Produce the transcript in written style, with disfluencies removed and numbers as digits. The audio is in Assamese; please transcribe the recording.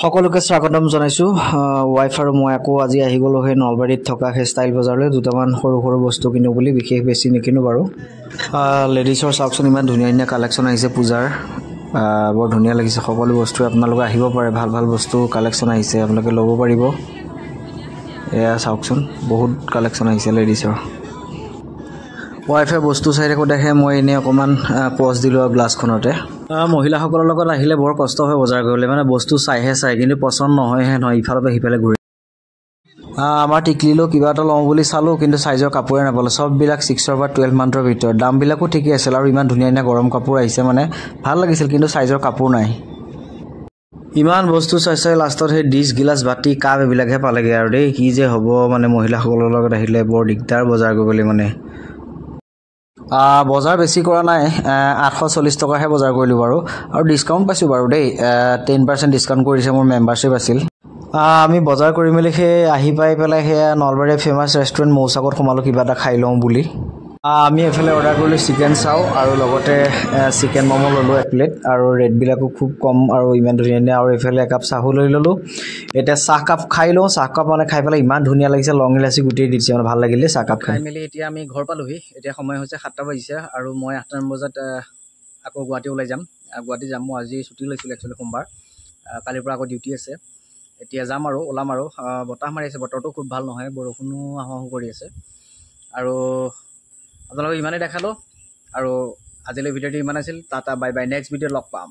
সকলোকে স্বাগতম জনাইছো ওয়াইফ আৰু মই আকৌ আজি আহি গলো হে নলবাৰীত থকা হে ষ্টাইল বজাৰলৈ দুটামান সৰু সৰু বস্তু কিনো বুলি বিশেষ বেছি নিকিনো বাৰু লেডিছৰ চাওকচোন ইমান ধুনীয়া ধুনীয়া কালেকশ্যন আহিছে পূজাৰ বৰ ধুনীয়া লাগিছে সকলো বস্তু আপোনালোকে আহিব পাৰে ভাল ভাল বস্তু কালেকশ্যন আহিছে আপোনালোকে ল'ব পাৰিব এয়া চাওকচোন বহুত কালেকশ্যন আহিছে লেডিছৰ ওয়াইফে বস্তু চাই থাকো দেখে মই এনে অকমান পজ দিলো গ্লাছখনতে মহিলাসকলৰ লগত আহিলে বৰ কষ্ট হয় বজাৰ কৰিবলৈ মানে বস্তু চাইহে চাই কিন্তু পছন্দ নহয় হে নহয় ইফালৰ পৰা সিফালে ঘূৰি আমাৰ টিকলিলো কিবা এটা লওঁ বুলি চালো কিন্তু সাইজৰ কাপোৰে নাপালো সব বিলাক 6 ৰ পৰা 12 মান্থৰ ভিতৰত দাম বিলাকো ঠিকই আছিল আৰু ইমান ধুনীয়া ধুনীয়া গৰম কাপোৰ আহিছে মানে ভাল লাগিছিল কিন্তু সাইজৰ কাপোৰ নাই ইমান বস্তু চাই লাষ্টত হে ডিশ গিলাস বাটি কাপ এবিলাকহে পালেগে আৰু দেই কি যে হ'ব মানে মহিলাসকলৰ লগত আহিলে বৰ দিগদাৰ বজাৰ কৰিবলৈ মানে বজাৰ বেছি কৰা নাই 840 টকাহে বজাৰ কৰিলো বাৰু আৰু ডিসকাউন্ট পাইছো বাৰু দেই 10% ডিসকাউন্ট কৰিছে মোৰ মেম্বাৰশ্বিপ আছিল আমি বজাৰ কৰি মেলি হে আহি পাই পেলাই হে নলবাৰীৰ ফেমাস ৰেষ্টুৰেন্ট মৌচাকত সোমালো কিবা এটা খাই লওঁ বুলি আমি এফালে অৰ্ডাৰ কৰিলো চিকেন চাও আৰু লগতে চিকেন মমো ললো এক প্লেট আৰু ৰেট বিলাকো খুব কম আৰু ইমান ধুনীয়া আৰু এফালে এক কাপ চাহু লৈ ললো এটা চাহ কাপ খাই লওঁ চাহ কাপ মানে খাই পেলাই ইমান ধুনীয়া লাগিছে লং ইলাচি গুটি দিছে মানে ভাল লাগিলে চাহ কাপ খাই মেলি এতিয়া আমি ঘৰ পালোহি এতিয়া সময় হৈছে 7টা বাজিছে আৰু মই 8টা বজাত আকৌ গুৱাহাটী ওলাই যাম গুৱাহাটী যাম মই আজি ছুটি লৈছিলো একচুৱেলি সোমবাৰ কালিৰ পৰা আকৌ ডিউটি আছে এতিয়া যাম আৰু ওলাম আৰু বতাহ মাৰি আছে বতৰটো খুব ভাল নহয় বৰষুণো আহু কৰি আছে আৰু আপোনালোকক ইমানে দেখালো আৰু আজিলৈ ভিডিঅ'টো ইমান আছিল tata bye bye next video' লগ পাম